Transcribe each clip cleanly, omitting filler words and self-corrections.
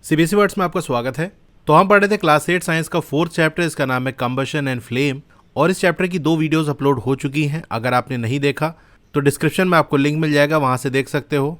CBSE words में आपका स्वागत है। तो हम पढ़ रहे थे क्लास 8 साइंस का 4th चैप्टर, इसका नाम है कंबशन एंड फ्लेम, और इस चैप्टर की 2 वीडियोस अपलोड हो चुकी हैं। अगर आपने नहीं देखा तो डिस्क्रिप्शन में आपको लिंक मिल जाएगा, वहां से देख सकते हो।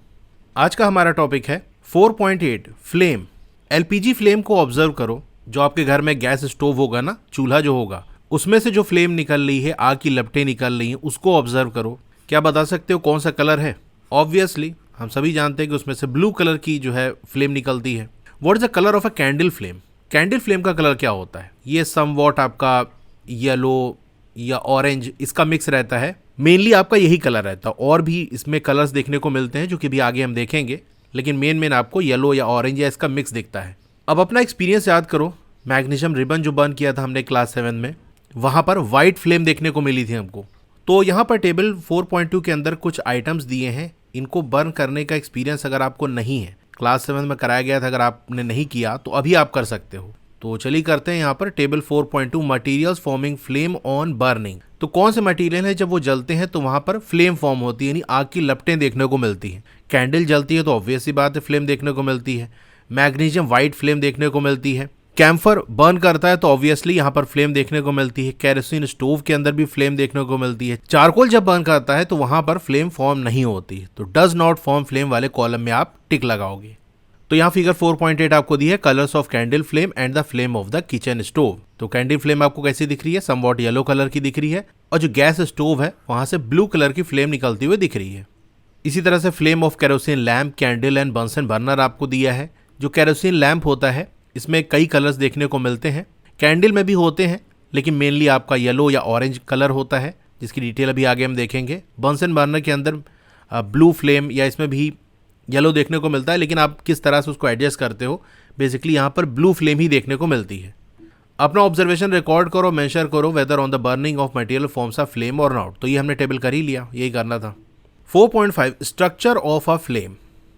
आज का हमारा टॉपिक है 4.8 फ्लेम। एलपीजी फ्लेम को ऑब्जर्व करो। जो आपके घर में गैस स्टोव होगा ना, चूल्हा जो होगा, उसमें से जो फ्लेम निकल रही है, आग की लपटें निकल रही हैं, उसको ऑब्जर्व करो। क्या बता सकते हो कौन सा कलर है? ऑब्वियसली हम सभी जानते हैं कि उसमें से ब्लू कलर की जो है फ्लेम निकलती है। What is the colour of a candle flame? Candle flame का कलर क्या होता है? ये समवॉट आपका येलो या ऑरेंज, इसका मिक्स रहता है। मेनली आपका यही कलर रहता है, और भी इसमें कलर्स देखने को मिलते हैं जो कि भी आगे हम देखेंगे, लेकिन मेन आपको येलो या ऑरेंज या इसका मिक्स दिखता है। अब अपना एक्सपीरियंस याद करो। मैग्नीशियम रिबन जो बर्न किया था हमने क्लास 7 में, वहाँ पर वाइट फ्लेम देखने को मिली थी हमको। तो यहाँ पर टेबल 4.2 के अंदर कुछ आइटम्स दिए हैं। इनको बर्न करने का एक्सपीरियंस अगर आपको नहीं है, क्लास 7 में कराया गया था, अगर आपने नहीं किया तो अभी आप कर सकते हो। तो चलिए करते हैं यहाँ पर table 4.2 materials forming flame on burning. तो कौन से मटेरियल है जब वो जलते हैं तो वहाँ पर फ्लेम फॉर्म होती है, यानी आग की लपटें देखने को मिलती हैं। कैंडल जलती है तो ऑब्वियस सी बात है फ्लेम देखने को मिलती है। मैग्नीशियम वाइट फ्लेम देखने को मिलती है। कैम्फर बर्न करता है तो ऑब्वियसली यहाँ पर फ्लेम देखने को मिलती है। केरोसिन स्टोव के अंदर भी फ्लेम देखने को मिलती है। चारकोल जब बर्न करता है तो वहाँ पर फ्लेम फॉर्म नहीं होती, तो डज नॉट फॉर्म फ्लेम वाले कॉलम में आप टिक लगाओगे। तो यहाँ फिगर 4.8 आपको दी है, colours of candle flame and the flame of the kitchen stove. तो कैंडल फ्लेम आपको कैसी दिख रही है? समवॉट येलो कलर की दिख रही है, और जो गैस स्टोव है वहां से ब्लू कलर की फ्लेम निकलती हुई दिख रही है। इसी तरह से flame of kerosene lamp, candle and Bunsen burner आपको दिया है। जो केरोसिन लैम्प होता है इसमें कई कलर्स देखने को मिलते हैं। कैंडल में भी होते हैं, लेकिन मेनली आपका येलो या ऑरेंज कलर होता है, जिसकी डिटेल अभी आगे हम देखेंगे। बंसन बर्नर के अंदर ब्लू फ्लेम या इसमें भी येलो देखने को मिलता है, लेकिन आप किस तरह से उसको एडजस्ट करते हो, बेसिकली यहाँ पर ब्लू फ्लेम ही देखने को मिलती है। अपना ऑब्जर्वेशन रिकॉर्ड करो, मेंशन करो whether on the burning of material forms a flame और नॉट। तो ये हमने टेबल कर ही लिया, यही करना था। 4.5 structure of a flame.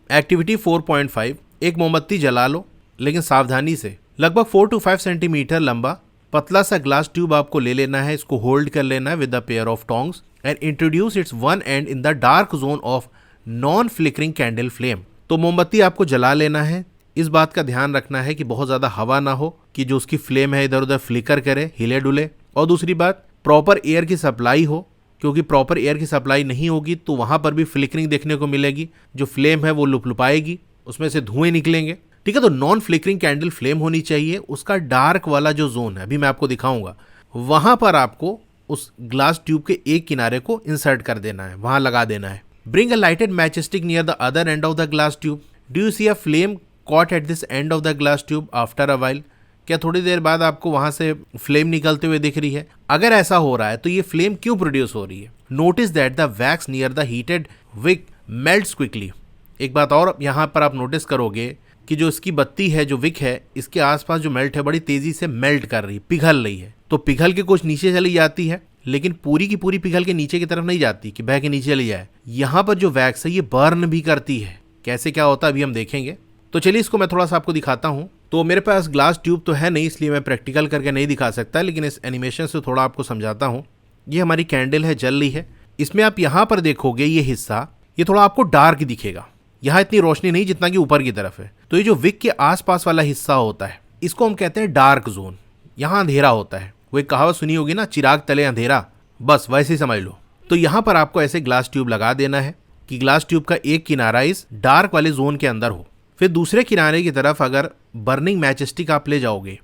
Activity 4.5, एक मोमबत्ती जला लो, लेकिन सावधानी से। लगभग 4 to 5 सेंटीमीटर लंबा पतला सा ग्लास ट्यूब आपको ले लेना है। इसको होल्ड कर लेना है with a pair of tongs and introduce it's one and in the dark zone of non flickering candle flame. तो मोमबत्ती आपको जला लेना है। इस बात का ध्यान रखना है कि बहुत ज्यादा हवा ना हो कि जो उसकी फ्लेम है इधर उधर फ्लिकर करे, हिले डुले। और दूसरी बात, प्रॉपर एयर की सप्लाई हो, क्योंकि प्रॉपर एयर की सप्लाई नहीं होगी तो वहां पर भी फ्लिकरिंग देखने को मिलेगी। जो फ्लेम है वो लुपलुपाएगी, उसमें से धुएं निकलेंगे। ठीक है, तो नॉन फ्लिकरिंग कैंडल फ्लेम होनी चाहिए। उसका डार्क वाला जो जोन है, अभी मैं आपको दिखाऊंगा, वहां पर आपको उस ग्लास ट्यूब के एक किनारे को इंसर्ट कर देना है, वहां लगा देना है। Bring a lighted matchstick near the other end of the glass tube. Do you see a flame caught at this end of the glass tube after a while? क्या थोड़ी देर बाद आपको वहां से फ्लेम निकलते हुए दिख रही है? अगर ऐसा हो रहा है तो ये फ्लेम क्यों प्रोड्यूस हो रही है? Notice that the wax near the heated wick melts quickly. एक बात और यहाँ पर आप नोटिस करोगे कि जो इसकी बत्ती है, जो विक है, इसके आसपास जो मेल्ट है बड़ी तेजी से मेल्ट कर रही है, पिघल रही है। तो पिघल के कुछ नीचे चली जाती है, लेकिन पूरी की पूरी पिघल के नीचे की तरफ नहीं जाती कि बह के नीचे चली जाए। यहाँ पर जो वैक्स है ये बर्न भी करती है। कैसे क्या होता है अभी हम देखेंगे। तो चलिए इसको मैं थोड़ा सा आपको दिखाता हूँ। तो मेरे पास ग्लास ट्यूब तो है नहीं, इसलिए मैं प्रैक्टिकल करके नहीं दिखा सकता, लेकिन इस एनिमेशन से थोड़ा आपको समझाता हूँ। ये हमारी कैंडल है, जल रही है। इसमें आप यहाँ पर देखोगे ये हिस्सा, ये थोड़ा आपको डार्क दिखेगा। यहाँ इतनी रोशनी नहीं जितना कि ऊपर की तरफ है। तो ये जो विक के आसपास वाला हिस्सा होता है, इसको हम कहते हैं डार्क जोन। यहाँ अंधेरा होता है। वो एक कहावत सुनी होगी ना, चिराग तले अंधेरा, बस वैसे ही समझ लो। तो यहाँ पर आपको ऐसे ग्लास ट्यूब लगा देना है कि ग्लास ट्यूब का एक किनारा इस डार्क वाले जोन के अंदर हो। फिर दूसरे किनारे की तरफ अगर बर्निंग मैचस्टिक आप ले जाओगे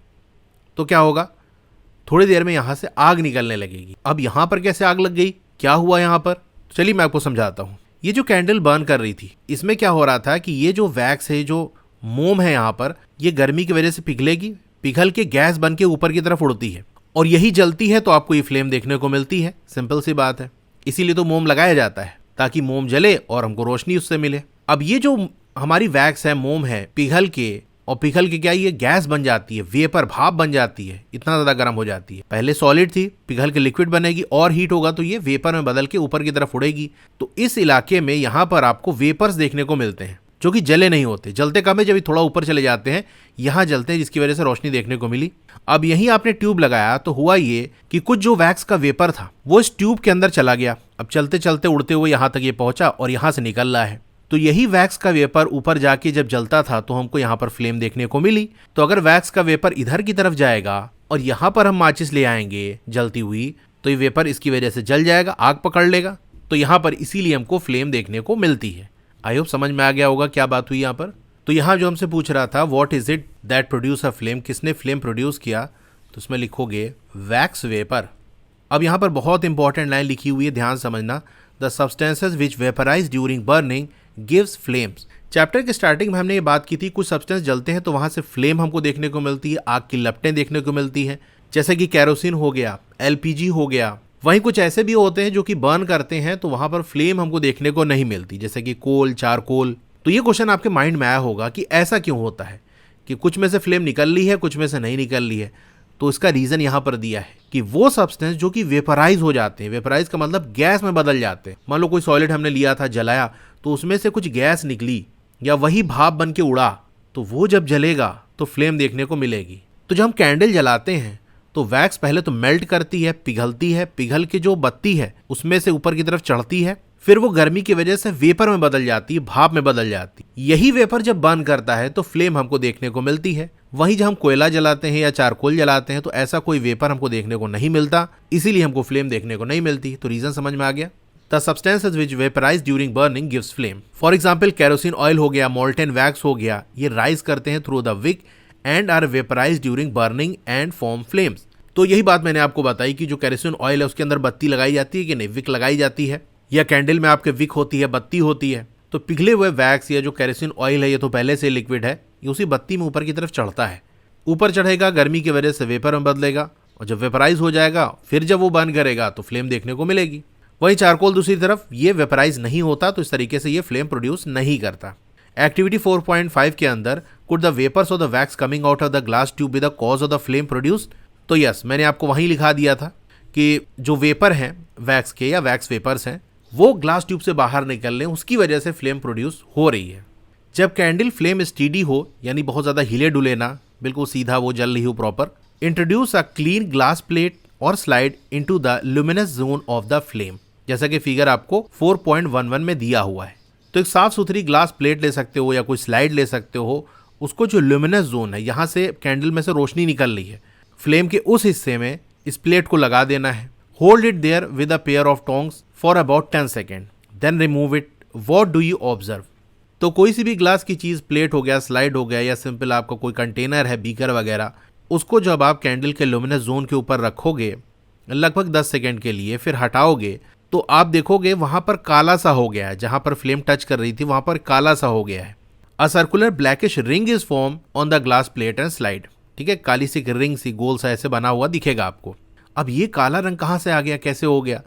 तो क्या होगा, थोड़ी देर में यहाँ से आग निकलने लगेगी। अब यहाँ पर कैसे आग लग गई, क्या हुआ यहाँ पर? चलिए मैं आपको समझाता हूँ। ये जो कैंडल बर्न कर रही थी, इसमें क्या हो रहा था कि ये जो वैक्स है, जो मोम है यहाँ पर, ये गर्मी की वजह से पिघलेगी, पिघल के गैस बन के ऊपर की तरफ उड़ती है, और यही जलती है तो आपको ये फ्लेम देखने को मिलती है। सिंपल सी बात है। इसीलिए तो मोम लगाया जाता है, ताकि मोम जले और हमको रोशनी उससे मिले। अब ये जो हमारी वैक्स है, मोम है, पिघल के क्या ये गैस बन जाती है, वेपर, भाप बन जाती है, इतना ज्यादा गर्म हो जाती है। पहले सॉलिड थी, पिघल के लिक्विड बनेगी, और हीट होगा तो ये वेपर में बदल के ऊपर की तरफ उड़ेगी। तो इस इलाके में यहाँ पर आपको वेपर्स देखने को मिलते हैं, जो कि जले नहीं होते। जलते कब है, जब थोड़ा ऊपर चले जाते हैं, यहाँ जलते हैं, जिसकी वजह से रोशनी देखने को मिली। अब यहीं आपने ट्यूब लगाया तो हुआ ये कि कुछ जो वैक्स का वेपर था वो इस ट्यूब के अंदर चला गया। अब चलते चलते उड़ते हुए यहाँ तक ये पहुंचा और यहाँ से निकल रहा है। तो यही वैक्स का वेपर ऊपर जाके जब जलता था तो हमको यहाँ पर फ्लेम देखने को मिली। तो अगर वैक्स का वेपर इधर की तरफ जाएगा और यहाँ पर हम माचिस ले आएंगे जलती हुई, तो ये वेपर इसकी वजह से जल जाएगा, आग पकड़ लेगा। तो यहाँ पर इसीलिए हमको फ्लेम देखने को मिलती है। आई होप समझ में आ गया होगा क्या बात हुई यहाँ पर। तो यहाँ जो हमसे पूछ रहा था what is it that produce a flame, किसने फ्लेम प्रोड्यूस किया, तो उसमें लिखोगे वैक्स वेपर। अब यहाँ पर बहुत इंपॉर्टेंट लाइन लिखी हुई है, ध्यान समझना। The substances which vaporise during burning gives flames. Chapter के स्टार्टिंग में हमने ये बात की थी, कुछ सब्सटेंस जलते हैं तो वहाँ से फ्लेम हमको देखने को मिलती है, आग की लपटें देखने को मिलती हैं, जैसे कि कैरोसिन हो गया, एलपीजी हो गया। वहीं कुछ ऐसे भी होते हैं जो कि बर्न करते हैं तो वहाँ पर फ्लेम हमको देखने को नहीं मिलती, जैसे कि कोल, चारकोल। तो ये क्वेश्चन आपके माइंड में आया होगा कि ऐसा क्यों होता है कि कुछ में से फ्लेम निकल ली है, कुछ में से नहीं निकल ली है। तो इसका रीज़न यहाँ पर दिया है कि वो सब्सटेंस जो कि वेपराइज हो जाते हैं, वेपराइज का मतलब गैस में बदल जाते हैं। मान लो कोई सॉलिड हमने लिया था, जलाया, तो उसमें से कुछ गैस निकली या वही भाप बन के उड़ा, तो वो जब जलेगा तो फ्लेम देखने को मिलेगी। तो जब हम कैंडल जलाते हैं तो वैक्स पहले तो मेल्ट करती है, पिघलती है, पिघल के जो बत्ती है उसमें से ऊपर की तरफ चढ़ती है, फिर वो गर्मी की वजह से वेपर में बदल जाती है, भाप में बदल जाती है। यही वेपर जब बर्न करता है तो फ्लेम हमको देखने को मिलती है। वहीं जब हम कोयला जलाते हैं या चारकोल जलाते हैं तो ऐसा कोई वेपर हमको देखने को नहीं मिलता, इसीलिए हमको फ्लेम देखने को नहीं मिलती। तो रीजन समझ में आ गया। The substances which vaporise during burning gives flame. For example kerosene oil हो गया, मोल्टेन वैक्स हो गया, ये राइज करते हैं through the wick and are vaporize during burning and form flames. तो यही बात मैंने आपको बताई कि जो कैरोसिन ऑयल है उसके अंदर बत्ती लगाई जाती है कि नहीं, विक लगाई जाती है, या कैंडल में आपके विक होती है, बत्ती होती है। तो पिघले हुए वैक्स या जो कैरोसिन ऑयल है ये तो पहले से लिक्विड है, ये उसी बत्ती में ऊपर की तरफ चढ़ता है। ऊपर चढ़ेगा, गर्मी की वजह से वेपर में बदलेगा, और जब वेपराइज हो जाएगा फिर जब वो बर्न करेगा तो फ्लेम देखने को मिलेगी। वहीं चारकोल दूसरी तरफ ये वेपराइज नहीं होता, तो इस तरीके से ये फ्लेम प्रोड्यूस नहीं करता। एक्टिविटी 4.5 के अंदर could the vapours of the wax coming out of the glass tube be the cause of the flame produced. तो यस, मैंने आपको वहीं लिखा दिया था कि जो वेपर हैं वैक्स के या वैक्स वेपर्स हैं वो ग्लास ट्यूब से बाहर निकल रहे हैं, उसकी वजह से फ्लेम प्रोड्यूस हो रही है। जब कैंडल फ्लेम स्टीडी हो, यानी बहुत ज़्यादा हिले डुले ना, बिल्कुल सीधा वो जल रही हो proper, introduce a clean glass plate और slide into the luminous zone of the flame, जैसा कि फिगर आपको 4.11 में दिया हुआ है। तो एक साफ सुथरी ग्लास प्लेट ले सकते हो या कोई स्लाइड ले सकते हो, उसको जो लुमिनस जोन है, यहाँ से कैंडल में से रोशनी निकल रही है, फ्लेम के उस हिस्से में इस प्लेट को लगा देना है। Hold it there with a pair of tongs for about 10 second, then remove it. What do you observe. तो कोई सी भी ग्लास की चीज़, प्लेट हो गया, स्लाइड हो गया, या सिंपल आपका कोई कंटेनर है, बीकर वगैरह, उसको जब आप कैंडल के लुमिनस जोन के ऊपर रखोगे लगभग 10 सेकेंड के लिए, फिर हटाओगे, तो आप देखोगे वहाँ पर काला सा हो गया है, जहाँ पर फ्लेम टच कर रही थी वहाँ पर काला सा हो गया है। A circular blackish ring is form on the glass plate and slide. ठीक है, काली सी रिंग सी गोल सा ऐसे बना हुआ दिखेगा आपको। अब ये काला रंग कहाँ से आ गया, कैसे हो गया।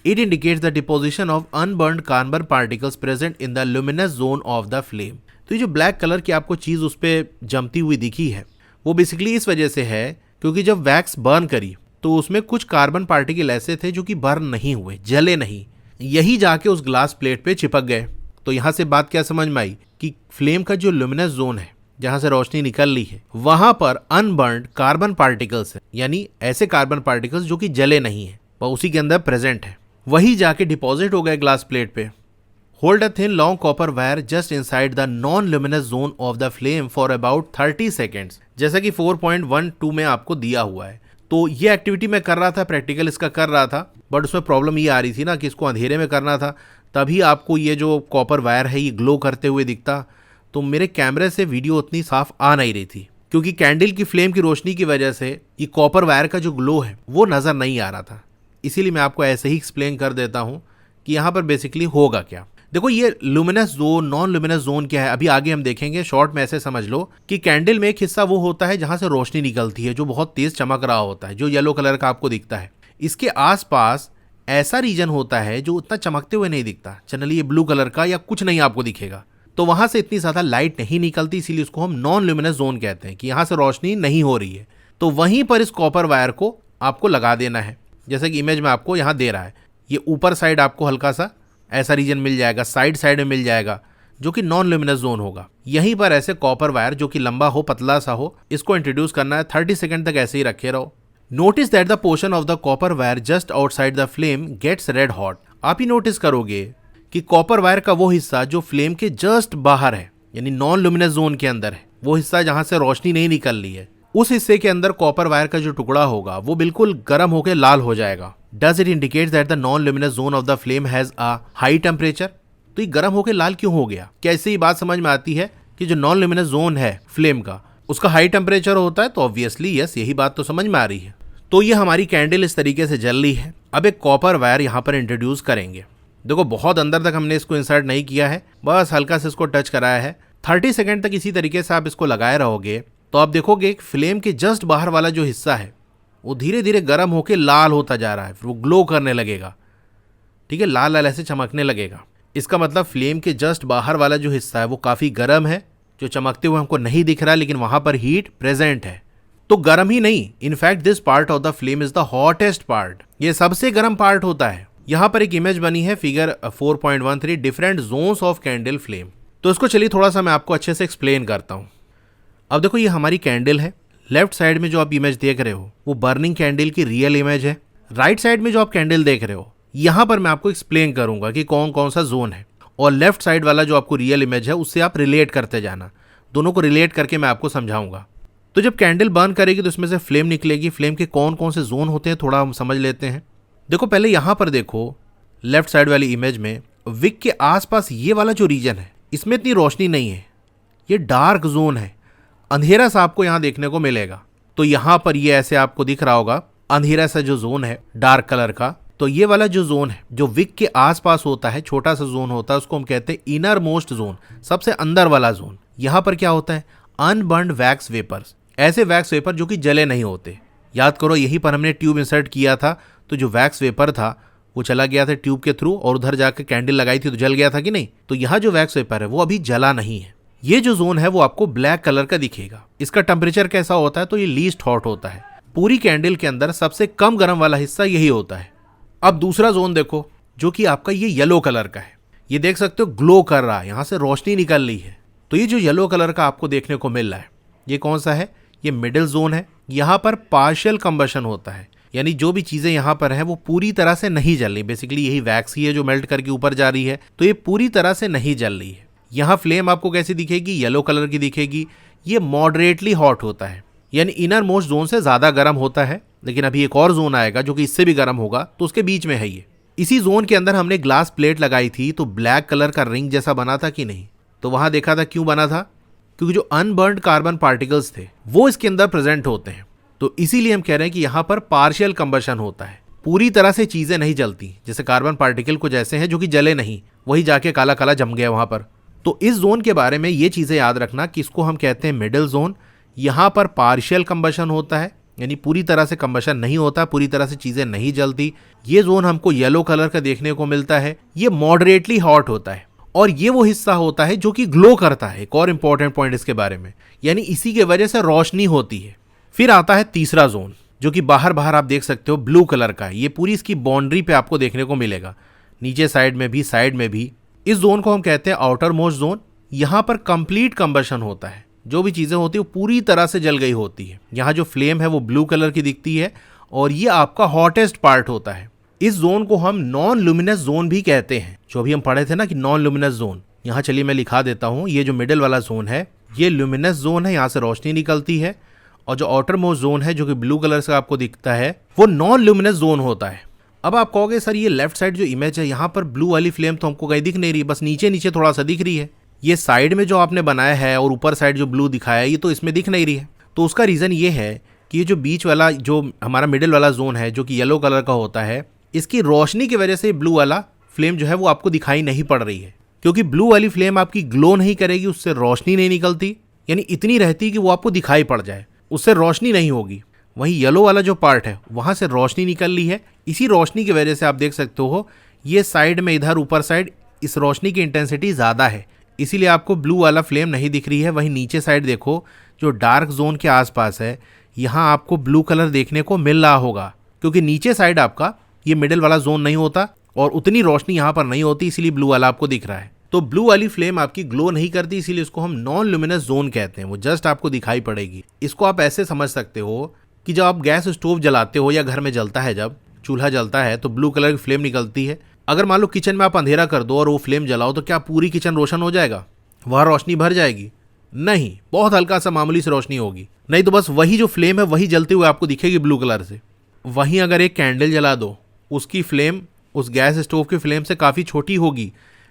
It indicates the deposition of unburned carbon particles present in the luminous zone of the flame. तो ये जो ब्लैक कलर की आपको चीज़ उस पर जमती हुई दिखी है, वो बेसिकली इस वजह से है क्योंकि जब वैक्स बर्न करी तो उसमें कुछ कार्बन पार्टिकल ऐसे थे जो कि बर्न नहीं हुए, जले नहीं, यही जाके उस ग्लास प्लेट पे चिपक गए। तो यहाँ से बात क्या समझ में आई कि फ्लेम का जो लुमिनस जोन है, जहाँ से रोशनी निकल रही है, वहाँ पर अनबर्न्ड कार्बन पार्टिकल्स है, यानी ऐसे कार्बन पार्टिकल्स जो कि जले नहीं है, वह उसी के अंदर प्रेजेंट है, वही जाके डिपॉजिट हो गए ग्लास प्लेट पे। Hold a thin long copper wire just inside the non luminous zone of the flame for about 30 seconds, जैसा कि 4.12 में आपको दिया हुआ है। तो ये एक्टिविटी मैं कर रहा था, प्रैक्टिकल इसका कर रहा था, बट उसमें प्रॉब्लम ये आ रही थी ना कि इसको अंधेरे में करना था, तभी आपको ये जो कॉपर वायर है ये ग्लो करते हुए दिखता। तो मेरे कैमरे से वीडियो उतनी साफ आ नहीं रही थी क्योंकि कैंडल की फ्लेम की रोशनी की वजह से ये कॉपर वायर का जो ग्लो है वो नज़र नहीं आ रहा था। इसीलिए मैं आपको ऐसे ही एक्सप्लेन कर देता हूँ कि यहाँ पर बेसिकली होगा क्या। देखो, ये luminous zone, non luminous zone क्या है अभी आगे हम देखेंगे। शॉर्ट में ऐसे समझ लो कि कैंडल में एक हिस्सा वो होता है जहाँ से रोशनी निकलती है, जो बहुत तेज चमक रहा होता है, जो येलो कलर का आपको दिखता है। इसके आसपास ऐसा रीजन होता है जो उतना चमकते हुए नहीं दिखता, जनरली ये ब्लू कलर का या कुछ नहीं आपको दिखेगा, तो वहाँ से इतनी ज़्यादा लाइट नहीं निकलती, इसीलिए उसको हम नॉन लुमिनस जोन कहते हैं कि यहाँ से रोशनी नहीं हो रही है। तो वहीं पर इस कॉपर वायर को आपको लगा देना है, जैसे कि इमेज में आपको यहाँ दे रहा है। ये ऊपर साइड आपको हल्का सा ऐसा रीजन मिल जाएगा, साइड में मिल जाएगा, जो कि नॉन लुमिनस जोन होगा। यहीं पर ऐसे कॉपर वायर जो कि लंबा हो, पतला सा हो, इसको इंट्रोड्यूस करना है। 30 सेकेंड तक ऐसे ही रखे रहो। Notice that the portion of the copper wire just outside the flame gets red hot. आप ही नोटिस करोगे कि कॉपर वायर का वो हिस्सा जो फ्लेम के जस्ट बाहर है, यानी नॉन लुमिनस जोन के अंदर है, वो हिस्सा जहां से रोशनी नहीं निकल रही है, उस हिस्से के अंदर कॉपर वायर का जो टुकड़ा होगा वो बिल्कुल गर्म होकर लाल हो जाएगा। Does it indicate that the non luminous zone of the flame has a high temperature? तो ये गर्म होकर लाल क्यों हो गया? क्या इससे ये बात समझ में आती है कि जो नॉन लुमिनस जोन है फ्लेम का, उसका हाई टेम्परेचर होता है? तो ऑब्वियसली यस, यही बात तो समझ में आ रही है। तो ये हमारी कैंडल इस तरीके से जल रही है। अब एक कॉपर वायर यहाँ पर इंट्रोड्यूस करेंगे। देखो बहुत अंदर तक हमने इसको इंसर्ट नहीं किया है, बस हल्का से इसको टच कराया है। 30 सेकेंड तक इसी तरीके से आप इसको लगाए रहोगे तो आप देखोगे फ्लेम के जस्ट बाहर वाला जो हिस्सा है वो धीरे धीरे गर्म होकर लाल होता जा रहा है, फिर वो ग्लो करने लगेगा। ठीक है, लाल लाल ऐसे चमकने लगेगा। इसका मतलब फ्लेम के जस्ट बाहर वाला जो हिस्सा है वो काफ़ी गर्म है, जो चमकते हुए हमको नहीं दिख रहा, लेकिन वहाँ पर हीट प्रेजेंट है। तो गर्म ही नहीं, in fact this part of the flame is the hottest part, ये सबसे गर्म पार्ट होता है। यहाँ पर एक इमेज बनी है figure 4.13 different zones of candle flame. तो इसको चलिए थोड़ा सा मैं आपको अच्छे से एक्सप्लेन करता हूँ। अब देखो ये हमारी कैंडल है। लेफ्ट साइड में जो आप इमेज देख रहे हो वो बर्निंग कैंडल की रियल इमेज है। राइट साइड में जो आप कैंडल देख रहे हो, यहाँ पर मैं आपको एक्सप्लेन करूंगा कि कौन कौन सा जोन है, और लेफ्ट साइड वाला जो आपको रियल इमेज है उससे आप रिलेट करते जाना। दोनों को रिलेट करके मैं आपको समझाऊंगा। तो जब कैंडल बर्न करेगी तो इसमें से फ्लेम निकलेगी। फ्लेम के कौन कौन से जोन होते हैं थोड़ा हम समझ लेते हैं। देखो पहले यहाँ पर देखो लेफ्ट साइड वाली इमेज में विक के आसपास ये वाला जो रीजन है इसमें इतनी रोशनी नहीं है, ये डार्क जोन है, अंधेरा सा आपको यहाँ देखने को मिलेगा। तो यहाँ पर ये ऐसे आपको दिख रहा होगा अंधेरा सा जो जोन है डार्क कलर का। तो ये वाला जो जोन है जो विक के आसपास होता है, छोटा सा जोन होता है, उसको हम कहते हैं इनर मोस्ट जोन, सबसे अंदर वाला जोन। यहाँ पर क्या होता है? अनबर्न्ड वैक्स वेपर्स, ऐसे वैक्स वेपर जो कि जले नहीं होते। याद करो यहीं पर हमने ट्यूब इंसर्ट किया था, तो जो वैक्स वेपर था वो चला गया था ट्यूब के थ्रू और उधर जाकर कैंडल लगाई थी तो जल गया था कि नहीं। तो यहाँ जो वैक्स वेपर है वो अभी जला नहीं है। ये जो जोन है वो आपको ब्लैक कलर का दिखेगा। इसका टेम्परेचर कैसा होता है? तो ये लीस्ट हॉट होता है। पूरी कैंडल के अंदर सबसे कम गर्म वाला हिस्सा यही होता है। अब दूसरा जोन देखो जो कि आपका ये येलो कलर का है। ये देख सकते हो ग्लो कर रहा है, यहाँ से रोशनी निकल रही है। तो ये जो येलो कलर का आपको देखने को मिल रहा है ये कौन सा है? ये मिडिल जोन है। यहाँ पर पार्शियल कंबशन होता है, यानी जो भी चीजें यहाँ पर है वो पूरी तरह से नहीं जल रही। बेसिकली यही वैक्स ही है जो मेल्ट करके ऊपर जा रही है, तो ये पूरी तरह से नहीं जल रही है। यहाँ फ्लेम आपको कैसी दिखेगी? येलो कलर की दिखेगी। ये मॉडरेटली हॉट होता है, यानी इनर मोस्ट जोन से ज्यादा गर्म होता है। लेकिन अभी एक और जोन आएगा जो कि इससे भी गर्म होगा, तो उसके बीच में है ये। इसी जोन के अंदर हमने ग्लास प्लेट लगाई थी तो ब्लैक कलर का रिंग जैसा बना था कि नहीं? तो वहां देखा था क्यों बना था? क्योंकि जो अनबर्न्ड कार्बन पार्टिकल्स थे वो इसके अंदर प्रेजेंट होते हैं। तो इसीलिए हम कह रहे हैं कि यहाँ पर पार्शियल कंबशन होता है, पूरी तरह से चीजें नहीं जलती। जैसे कार्बन पार्टिकल को जैसे हैं जो कि जले नहीं, वही जाके काला काला जम गया वहां पर। तो इस जोन के बारे में ये चीजें याद रखना कि इसको हम कहते हैं मिडिल जोन। यहाँ पर पार्शियल कंबशन होता है, यानी पूरी तरह से कंबशन नहीं होता, पूरी तरह से चीजें नहीं जलती। ये जोन हमको येलो कलर का देखने को मिलता है। ये मॉडरेटली हॉट होता है और ये वो हिस्सा होता है जो कि ग्लो करता है। एक और इंपॉर्टेंट पॉइंट इसके बारे में, यानी इसी के वजह से रोशनी होती है। फिर आता है तीसरा जोन जो कि बाहर बाहर आप देख सकते हो ब्लू कलर का है। ये पूरी इसकी बाउंड्री पे आपको देखने को मिलेगा, नीचे साइड में भी, साइड में भी। इस जोन को हम कहते हैं आउटर मोस्ट जोन। यहाँ पर कंप्लीट कंबशन होता है, जो भी चीजें होती है वो पूरी तरह से जल गई होती है। यहाँ जो फ्लेम है वो ब्लू कलर की दिखती है और ये आपका हॉटेस्ट पार्ट होता है। इस जोन को हम नॉन लुमिनस जोन भी कहते हैं, जो अभी हम पढ़े थे ना कि नॉन लुमिनस जोन। यहाँ चलिए मैं लिखा देता हूँ, ये जो मिडिल वाला जोन है ये लुमिनस जोन है, यहाँ से रोशनी निकलती है। और जो आउटर मोस्ट जोन है जो कि ब्लू कलर से आपको दिखता है वो नॉन लुमिनस जोन होता है। अब आप कहोगे सर ये लेफ्ट साइड जो इमेज है यहाँ पर ब्लू वाली फ्लेम तो हमको कहीं दिख नहीं रही, बस नीचे नीचे थोड़ा सा दिख रही है। ये साइड में जो आपने बनाया है और ऊपर साइड जो ब्लू दिखाया है ये तो इसमें दिख नहीं रही है। तो उसका रीजन ये है कि ये जो बीच वाला जो हमारा मिडिल वाला जोन है जो कि येलो कलर का होता है, इसकी रोशनी की वजह से ब्लू वाला फ्लेम जो है वो आपको दिखाई नहीं पड़ रही है। क्योंकि ब्लू वाली फ्लेम आपकी ग्लो नहीं करेगी, उससे रोशनी नहीं निकलती, यानी इतनी रहती कि वो आपको दिखाई पड़ जाए, उससे रोशनी नहीं होगी। वहीं येलो वाला जो पार्ट है वहां से रोशनी निकल रही है। इसी रोशनी की वजह से आप देख सकते हो ये साइड में इधर ऊपर साइड इस रोशनी की इंटेंसिटी ज़्यादा है, इसीलिए आपको ब्लू वाला फ्लेम नहीं दिख रही है। वहीं नीचे साइड देखो जो डार्क जोन के आसपास है यहाँ आपको ब्लू कलर देखने को मिल रहा होगा, क्योंकि नीचे साइड आपका ये मिडिल वाला जोन नहीं होता और उतनी रोशनी यहाँ पर नहीं होती, इसीलिए ब्लू वाला आपको दिख रहा है। तो ब्लू वाली फ्लेम आपकी ग्लो नहीं करती, इसीलिए इसको हम नॉन लुमिनस जोन कहते हैं। वो जस्ट आपको दिखाई पड़ेगी। इसको आप ऐसे समझ सकते हो कि जब आप गैस स्टोव जलाते हो या घर में जलता है, जब चूल्हा जलता है तो ब्लू कलर की फ्लेम निकलती है। अगर मान लो किचन में आप अंधेरा कर दो और वो फ्लेम जलाओ तो क्या पूरी किचन रोशन हो जाएगा, वहाँ रोशनी भर जाएगी? नहीं, बहुत हल्का सा मामूली सी रोशनी होगी। नहीं तो बस वही जो फ्लेम है वही जलती हुई आपको दिखेगी ब्लू कलर से। वहीं अगर एक कैंडल जला दो, उसकी फ्लेम उस गैस स्टोव की फ्लेम से काफ़ी छोटी होगी,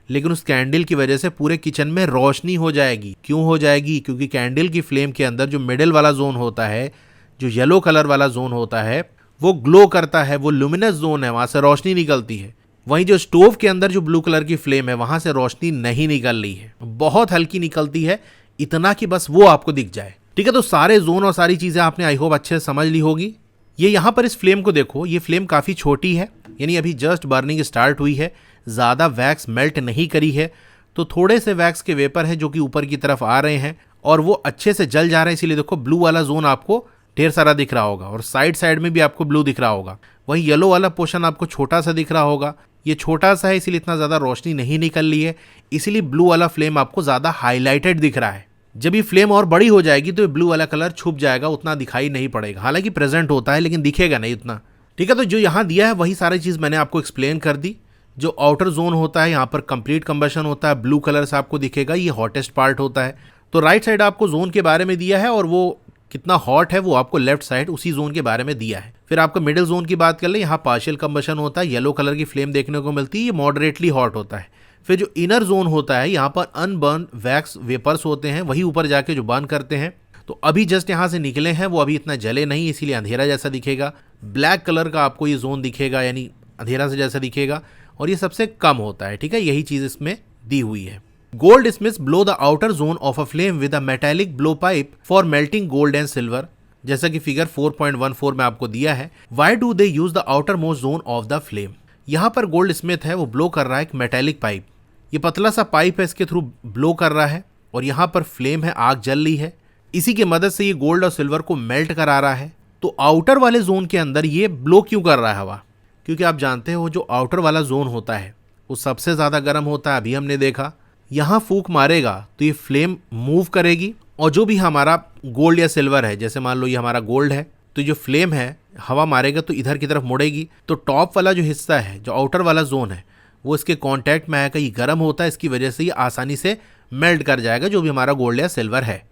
लेकिन उस कैंडल की वजह से पूरे किचन में रोशनी हो जाएगी। क्यों हो जाएगी? क्योंकि कैंडल की फ्लेम के अंदर जो मिडिल वाला जोन होता है, जो येलो कलर वाला जोन होता है, वो ग्लो करता है, वो लुमिनस जोन है, वहाँ से रोशनी निकलती है। वहीं जो स्टोव के अंदर जो ब्लू कलर की फ्लेम है वहाँ से रोशनी नहीं निकल रही है, बहुत हल्की निकलती है, इतना कि बस वो आपको दिख जाए। ठीक है, तो सारे जोन और सारी चीज़ें आपने आई होप अच्छे से समझ ली होगी। ये यहाँ पर इस फ्लेम को देखो, ये फ्लेम काफ़ी छोटी है, यानी अभी जस्ट बर्निंग स्टार्ट हुई है, ज़्यादा वैक्स मेल्ट नहीं करी है, तो थोड़े से वैक्स के वेपर हैं जो कि ऊपर की तरफ आ रहे हैं और वो अच्छे से जल जा रहे हैं। इसीलिए देखो ब्लू वाला जोन आपको ढेर सारा दिख रहा होगा और साइड साइड में भी आपको ब्लू दिख रहा होगा। वहीं येलो वाला पोर्शन आपको छोटा सा दिख रहा होगा, ये छोटा सा है इसीलिए इतना ज़्यादा रोशनी नहीं निकल रही है, इसीलिए ब्लू वाला फ्लेम आपको ज़्यादा हाईलाइटेड दिख रहा है। जब ये फ्लेम और बड़ी हो जाएगी तो ये ब्लू वाला कलर छुप जाएगा, उतना दिखाई नहीं पड़ेगा, हालांकि प्रेजेंट होता है लेकिन दिखेगा नहीं उतना। ठीक है, तो जो यहाँ दिया है वही सारी चीज़ मैंने आपको एक्सप्लेन कर दी। जो आउटर जोन होता है यहाँ पर कंप्लीट कंबशन होता है, ब्लू कलर से आपको दिखेगा, ये हॉटेस्ट पार्ट होता है। तो राइट साइड आपको जोन के बारे में दिया है और वो कितना हॉट है वो आपको लेफ्ट साइड उसी जोन के बारे में दिया है। फिर आपको मिडिल जोन की बात कर ले, यहाँ पार्शियल कंबशन होता है, येलो कलर की फ्लेम देखने को मिलती है, ये मॉडरेटली हॉट होता है। फिर जो इनर जोन होता है यहाँ पर अनबर्न वैक्स वेपर्स होते हैं, वही ऊपर जाके जो बर्न करते हैं। तो अभी जस्ट यहाँ से निकले हैं, वो अभी इतना जले नहीं, इसीलिए अंधेरा जैसा दिखेगा। ब्लैक कलर का आपको ये जोन दिखेगा, यानी अंधेरा से जैसा दिखेगा, और ये सबसे कम होता है। ठीक है, यही चीज़ इसमें दी हुई है। Gold Smiths blow the outer zone of a flame with a metallic blow pipe for melting gold and silver, जैसा कि फिगर 4.14 में आपको दिया है। Why do they use the outer most zone of the flame? यहाँ पर gold Smith है, वो ब्लो कर रहा है एक मेटालिक पाइप, ये पतला सा पाइप है, इसके थ्रू ब्लो कर रहा है और यहाँ पर फ्लेम है, आग जल रही है, इसी की मदद से ये गोल्ड और सिल्वर को मेल्ट करा रहा है। तो आउटर वाले जोन के अंदर ये ब्लो क्यों कर रहा है हवा? क्योंकि आप जानते हो जो आउटर वाला जोन होता है वो सबसे ज़्यादा गर्म होता है। अभी हमने देखा यहाँ फूंक मारेगा तो ये फ्लेम मूव करेगी और जो भी हमारा गोल्ड या सिल्वर है, जैसे मान लो ये हमारा गोल्ड है, तो जो फ्लेम है हवा मारेगा तो इधर की तरफ मुड़ेगी, तो टॉप वाला जो हिस्सा है, जो आउटर वाला जोन है, वो इसके कांटेक्ट में आएगा, ये गर्म होता है, इसकी वजह से ये आसानी से मेल्ट कर जाएगा जो भी हमारा गोल्ड या सिल्वर है।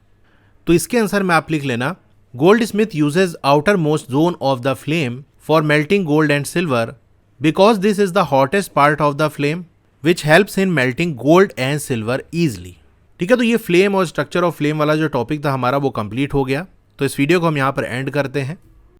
तो इसके आंसर में आप लिख लेना, goldsmith uses outermost zone of the flame for melting gold and silver because this is the hottest part of the flame which helps in melting gold and silver easily. ठीक है, तो ये flame और structure of flame वाला जो topic था हमारा वो कंप्लीट हो गया। तो इस वीडियो को हम यहाँ पर एंड करते हैं।